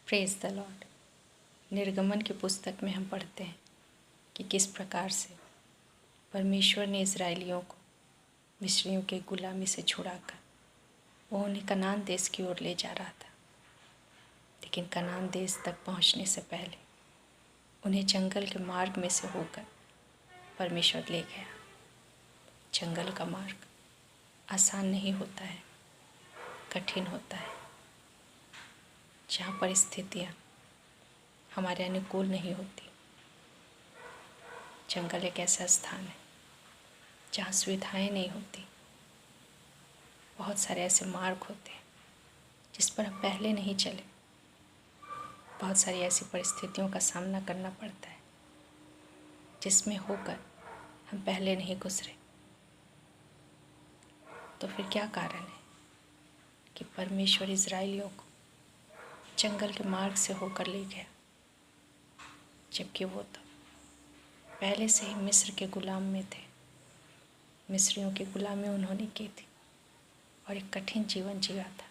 Praise the Lord. निर्गमन की पुस्तक में हम पढ़ते हैं कि किस प्रकार से परमेश्वर ने इज़राइलियों को मिस्रियों के गुलामी से छुड़ाकर वो उन्हें कनान देश की ओर ले जा रहा था। लेकिन कनान देश तक पहुंचने से पहले उन्हें जंगल के मार्ग में से होकर परमेश्वर ले गया। जंगल का मार्ग आसान नहीं होता है, कठिन होता है। जहाँ परिस्थितियाँ हमारे अनुकूल नहीं होती। जंगल एक ऐसा स्थान है जहाँ सुविधाएं नहीं होती। बहुत सारे ऐसे मार्ग होते हैं जिस पर हम पहले नहीं चले। बहुत सारी ऐसी परिस्थितियों का सामना करना पड़ता है जिसमें होकर हम पहले नहीं गुजरे। तो फिर क्या कारण है कि परमेश्वर इज़राइलियों को जंगल के मार्ग से होकर ले गया, जबकि वो तो पहले से ही मिस्र के गुलाम में थे। मिस्रियों की गुलामी उन्होंने की थी और एक कठिन जीवन जिया था।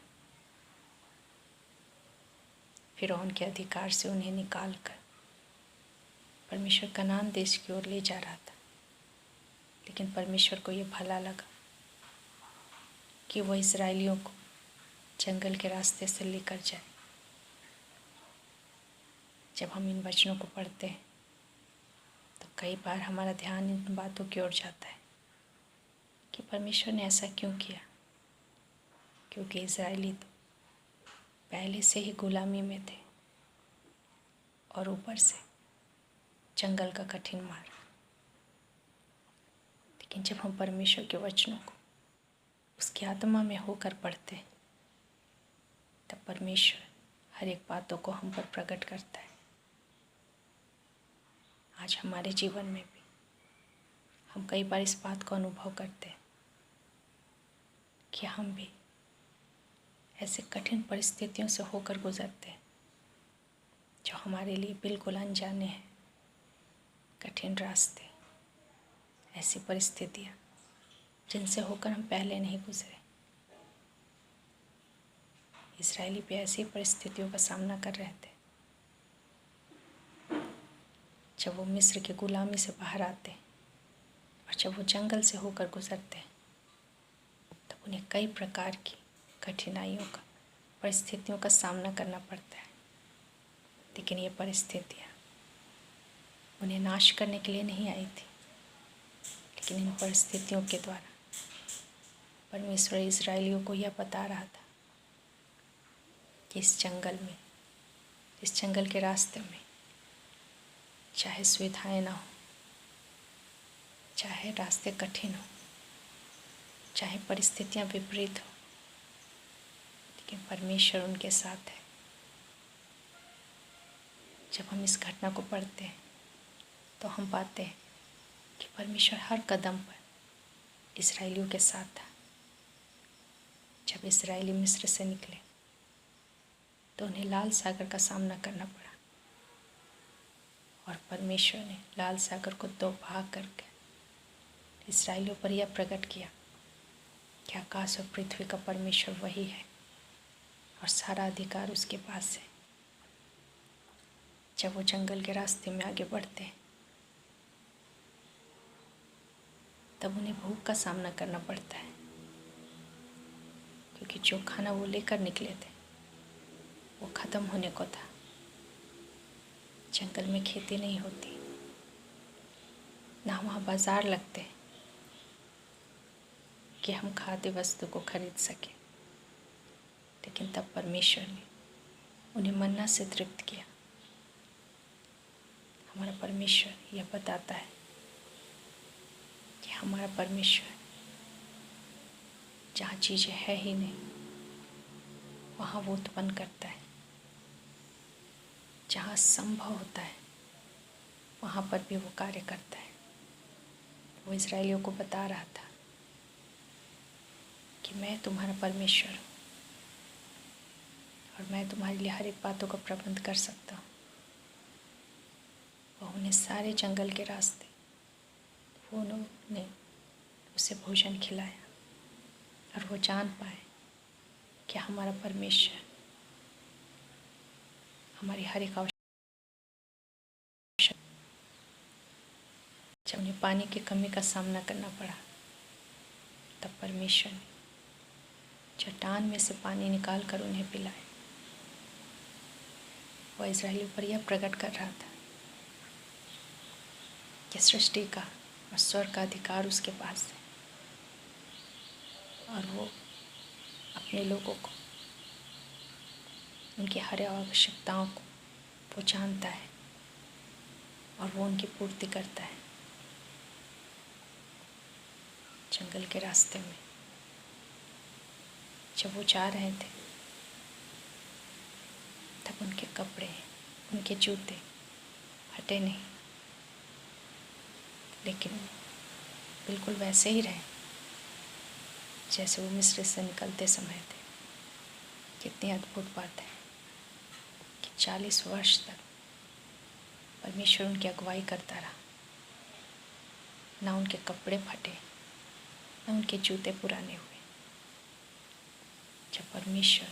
फिरौन के अधिकार से उन्हें निकालकर परमेश्वर कनान देश की ओर ले जा रहा था। लेकिन परमेश्वर को ये भला लगा कि वह इज़राइलियों को जंगल के रास्ते से लेकर जाए। जब हम इन वचनों को पढ़ते हैं तो कई बार हमारा ध्यान इन बातों की ओर जाता है कि परमेश्वर ने ऐसा क्यों किया, क्योंकि इज़राइली तो पहले से ही गुलामी में थे और ऊपर से जंगल का कठिन मार्ग। लेकिन जब हम परमेश्वर के वचनों को उसकी आत्मा में होकर पढ़ते हैं तब परमेश्वर हर एक बातों को हम पर प्रकट करता है। आज हमारे जीवन में भी हम कई बार इस बात को अनुभव करते हैं कि हम भी ऐसे कठिन परिस्थितियों से होकर गुजरते हैं जो हमारे लिए बिल्कुल अनजाने हैं। कठिन रास्ते, ऐसी परिस्थितियाँ जिनसे होकर हम पहले नहीं गुजरे। इज़राइली भी ऐसी परिस्थितियों का सामना कर रहे थे। जब वो मिस्र के गुलामी से बाहर आते और जब वो जंगल से होकर गुजरते तब उन्हें कई प्रकार की कठिनाइयों का, परिस्थितियों का सामना करना पड़ता है। लेकिन ये परिस्थितियाँ उन्हें नाश करने के लिए नहीं आई थी, लेकिन इन परिस्थितियों के द्वारा परमेश्वर इज़राइलियों को यह बता रहा था कि इस जंगल में, इस जंगल के रास्ते में चाहे सुविधाएं ना हो, चाहे रास्ते कठिन हो, चाहे परिस्थितियां विपरीत हो, लेकिन परमेश्वर उनके साथ है। जब हम इस घटना को पढ़ते हैं तो हम पाते हैं कि परमेश्वर हर कदम पर इज़राइलियों के साथ था। जब इज़राइली मिस्र से निकले तो उन्हें लाल सागर का सामना करना पड़ा और परमेश्वर ने लाल सागर को दो भाग करके इज़राइलियों पर यह प्रकट किया कि आकाश और पृथ्वी का परमेश्वर वही है और सारा अधिकार उसके पास है। जब वो जंगल के रास्ते में आगे बढ़ते हैं तब उन्हें भूख का सामना करना पड़ता है, क्योंकि जो खाना वो लेकर निकले थे वो ख़त्म होने को था। जंगल में खेती नहीं होती, ना वहाँ बाज़ार लगते कि हम खाद्य वस्तु को खरीद सकें। लेकिन तब परमेश्वर ने उन्हें मन्ना से तृप्त किया। हमारा परमेश्वर यह बताता है कि हमारा परमेश्वर जहाँ चीज़ें है ही नहीं वहाँ वो उत्पन्न करता है। जहाँ संभव होता है वहाँ पर भी वो कार्य करता है। वो इज़राइलियों को बता रहा था कि मैं तुम्हारा परमेश्वर हूँ और मैं तुम्हारे लिए हर एक बातों का प्रबंध कर सकता हूँ। वह उन्हें सारे जंगल के रास्ते वो उन्होंने उसे भोजन खिलाया और वो जान पाए कि हमारा परमेश्वर हमारी हर एक आवश्यकता। जब उन्हें पानी की कमी का सामना करना पड़ा तब परमेश्वर ने चट्टान में से पानी निकाल कर उन्हें पिलाया। वह इज़राइलियों पर यह प्रकट कर रहा था कि सृष्टि का और स्वर्ग का अधिकार उसके पास है और वो अपने लोगों को, उनकी हर आवश्यकताओं को वो जानता है और वो उनकी पूर्ति करता है। जंगल के रास्ते में जब वो जा रहे थे तब उनके कपड़े, उनके जूते हटे नहीं, लेकिन बिल्कुल वैसे ही रहे जैसे वो मिस्र से निकलते समय थे। कितनी अद्भुत बात है कि 40 वर्ष तक परमेश्वर उनकी अगुवाई करता रहा। ना उनके कपड़े फटे, ना उनके जूते पुराने हुए। जब परमेश्वर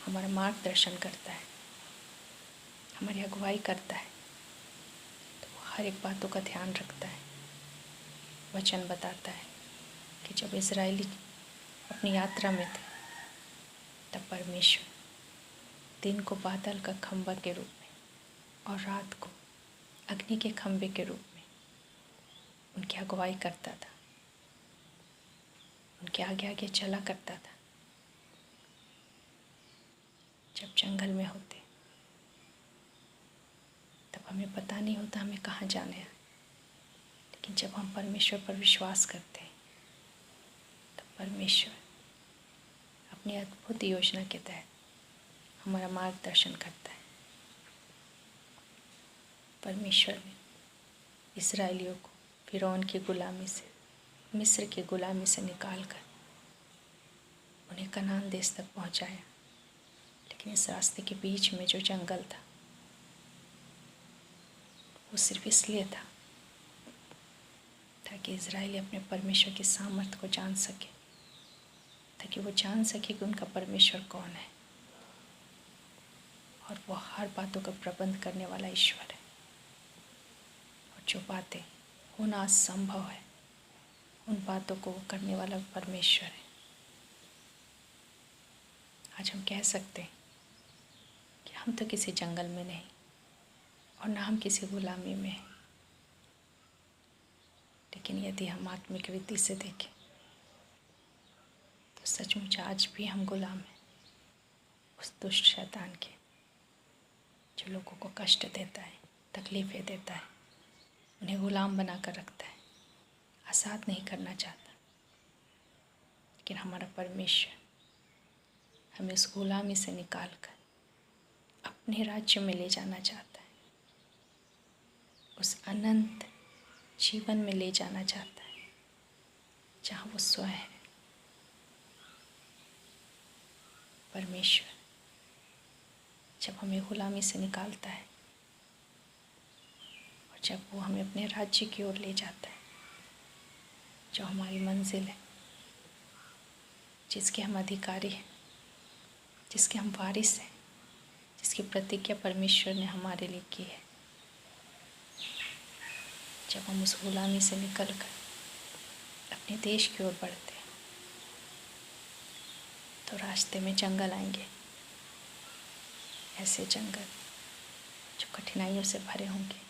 हमारा मार्गदर्शन करता है, हमारी अगुवाई करता है, तो वो हर एक बातों का ध्यान रखता है। वचन बताता है कि जब इज़राइली अपनी यात्रा में थे तब परमेश्वर दिन को बादल का खंभा के रूप में और रात को अग्नि के खंभे के रूप में उनकी अगुवाई करता था, उनके आगे आगे चला करता था। जब जंगल में होते तब हमें पता नहीं होता हमें कहाँ जाना है, लेकिन जब हम परमेश्वर पर विश्वास करते हैं तब परमेश्वर अपनी अद्भुत योजना के तहत हमारा मार्गदर्शन करता है। परमेश्वर ने इस्राएलियों को फिरौन की गुलामी से, मिस्र की गुलामी से निकालकर उन्हें कनान देश तक पहुंचाया। लेकिन इस रास्ते के बीच में जो जंगल था वो सिर्फ इसलिए था ताकि इज़राइली अपने परमेश्वर की सामर्थ्य को जान सके, ताकि वो जान सके कि उनका परमेश्वर कौन है और वो हर बातों का प्रबंध करने वाला ईश्वर है। और जो बातें होना असंभव है उन बातों को वो करने वाला परमेश्वर है। आज हम कह सकते हैं कि हम तो किसी जंगल में नहीं और ना हम किसी गुलामी में हैं, लेकिन यदि हम आत्मिक रीति से देखें तो सचमुच आज भी हम गुलाम हैं उस दुष्ट शैतान के, जो लोगों को कष्ट देता है, तकलीफ़ें देता है, उन्हें गुलाम बना कर रखता है, आज़ाद नहीं करना चाहता। लेकिन हमारा परमेश्वर हमें उस गुलामी से निकाल कर अपने राज्य में ले जाना चाहता है, उस अनंत जीवन में ले जाना चाहता है जहाँ वो स्वयं है। परमेश्वर जब हमें गुलामी से निकालता है और जब वो हमें अपने राज्य की ओर ले जाता है, जो हमारी मंजिल है, जिसके हम अधिकारी हैं, जिसके हम वारिस हैं, जिसकी प्रतिज्ञा परमेश्वर ने हमारे लिए की है, जब हम उस गुलामी से निकलकर अपने देश की ओर बढ़ते हैं तो रास्ते में जंगल आएंगे, ऐसे जंगल जो कठिनाइयों से भरे होंगे,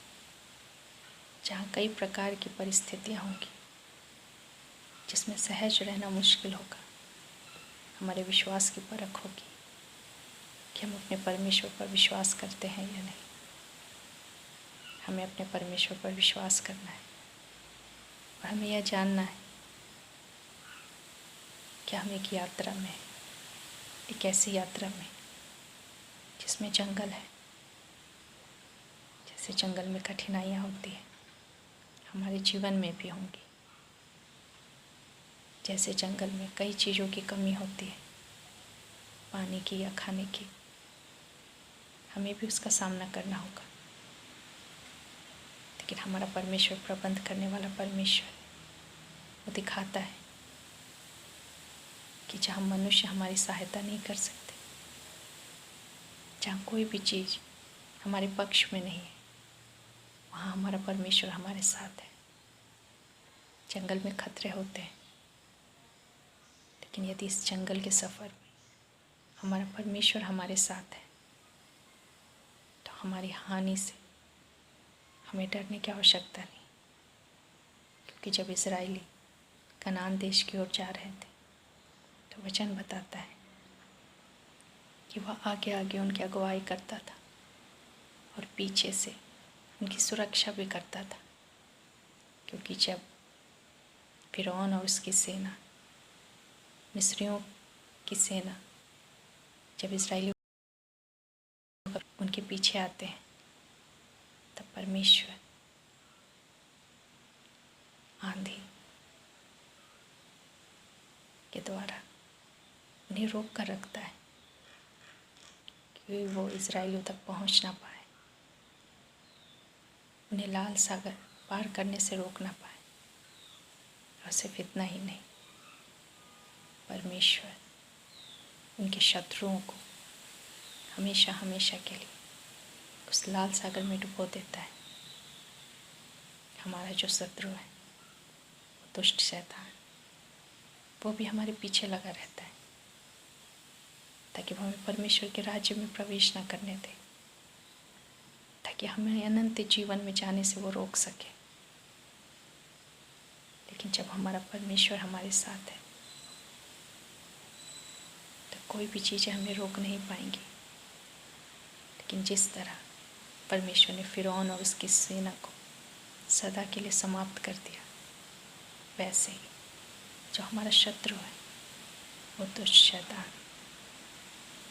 जहाँ कई प्रकार की परिस्थितियाँ होंगी, जिसमें सहज रहना मुश्किल होगा। हमारे विश्वास की परख होगी कि हम अपने परमेश्वर पर विश्वास करते हैं या नहीं। हमें अपने परमेश्वर पर विश्वास करना है और हमें यह जानना है कि हम एक यात्रा में, एक ऐसी यात्रा में जिसमें जंगल है। जैसे जंगल में कठिनाइयाँ होती हैं, हमारे जीवन में भी होंगी। जैसे जंगल में कई चीज़ों की कमी होती है, पानी की या खाने की, हमें भी उसका सामना करना होगा। लेकिन हमारा परमेश्वर प्रबंध करने वाला परमेश्वर, वो दिखाता है कि जहाँ मनुष्य हमारी सहायता नहीं कर सकते, जहाँ कोई भी चीज़ हमारे पक्ष में नहीं है, वहाँ हमारा परमेश्वर हमारे साथ है। जंगल में खतरे होते हैं, लेकिन यदि इस जंगल के सफ़र में हमारा परमेश्वर हमारे साथ है तो हमारी हानि से हमें डरने की आवश्यकता नहीं। क्योंकि जब इज़राइली कनान देश की ओर जा रहे थे तो वचन बताता है कि वह आगे आगे उनकी अगुवाई करता था और पीछे से उनकी सुरक्षा भी करता था। क्योंकि जब फिरौन और उसकी सेना, मिस्रियों की सेना, जब इज़राइलियों उनके पीछे आते हैं तब परमेश्वर आंधी के द्वारा उन्हें रोक कर रखता है कि वो इज़राइलियों तक पहुंच ना पाए, उन्हें लाल सागर पार करने से रोक ना पाए। और सिर्फ इतना ही नहीं, परमेश्वर उनके शत्रुओं को हमेशा हमेशा के लिए उस लाल सागर में डुबो देता है। हमारा जो शत्रु है, वो दुष्ट शैतान, वो भी हमारे पीछे लगा रहता है ताकि वो हमें परमेश्वर के राज्य में प्रवेश न करने दे, ताकि हमें अनंत जीवन में जाने से वो रोक सके। लेकिन जब हमारा परमेश्वर हमारे साथ है तो कोई भी चीज़ें हमें रोक नहीं पाएंगी। लेकिन जिस तरह परमेश्वर ने फिरौन और उसकी सेना को सदा के लिए समाप्त कर दिया, वैसे ही जो हमारा शत्रु है, वो दुष्ट शैतान,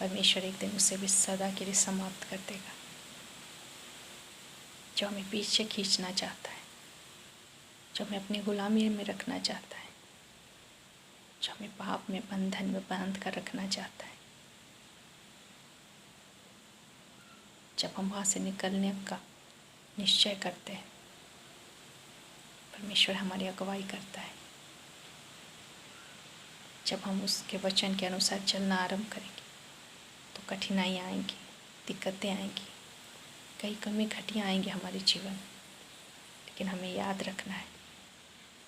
परमेश्वर एक दिन उसे भी सदा के लिए समाप्त कर देगा। जो हमें पीछे खींचना चाहता है, जो हमें अपनी गुलामी में रखना चाहता है, जो हमें पाप में बंधन में बांध कर रखना चाहता है, जब हम वहाँ से निकलने का निश्चय करते हैं, परमेश्वर हमारी अगुवाई करता है। जब हम उसके वचन के अनुसार चलना आरंभ करेंगे तो कठिनाइयाँ आएंगी, दिक्कतें आएंगी, कई कमी घटियाँ आएंगी हमारे जीवन में। लेकिन हमें याद रखना है,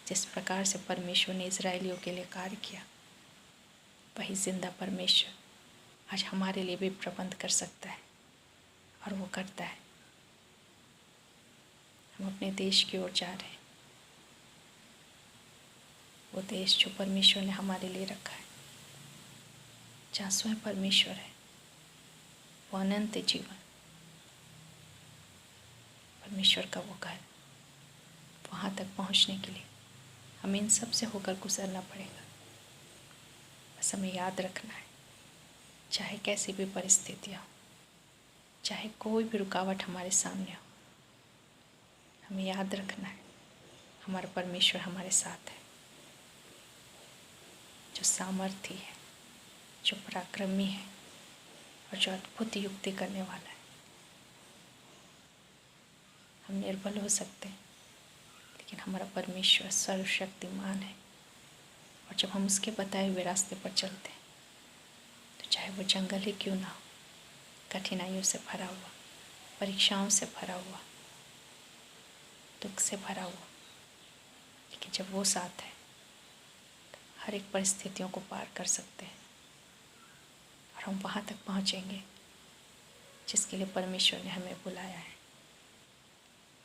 जिस प्रकार से परमेश्वर ने इज़राइलियों के लिए कार्य किया, वही जिंदा परमेश्वर आज हमारे लिए भी प्रबंध कर सकता है, और वो करता है। हम अपने देश की ओर जा रहे हैं, वो देश जो परमेश्वर ने हमारे लिए रखा है, जहाँ स्वयं परमेश्वर है, वो अनंत जीवन, परमेश्वर का वो घर, वहाँ तक पहुँचने के लिए हमें इन सब से होकर गुजरना पड़ेगा। बस हमें याद रखना है, चाहे कैसी भी परिस्थितियाँ हो, चाहे कोई भी रुकावट हमारे सामने हो, हमें याद रखना है हमारा परमेश्वर हमारे साथ है, जो सामर्थी है, जो पराक्रमी है और जो अद्भुत युक्ति करने वाला है। हम निर्बल हो सकते हैं, लेकिन हमारा परमेश्वर सर्वशक्तिमान है। और जब हम उसके बताए हुए रास्ते पर चलते हैं तो चाहे वो जंगल ही क्यों ना हो, कठिनाइयों से भरा हुआ, परीक्षाओं से भरा हुआ, दुख से भरा हुआ, लेकिन जब वो साथ है तो हर एक परिस्थितियों को पार कर सकते हैं और हम वहाँ तक पहुँचेंगे जिसके लिए परमेश्वर ने हमें बुलाया है।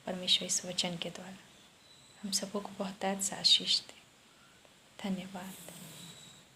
परमेश्वर इस वचन के द्वारा हम सबको को बहुतायत से आशीष दे। धन्यवाद।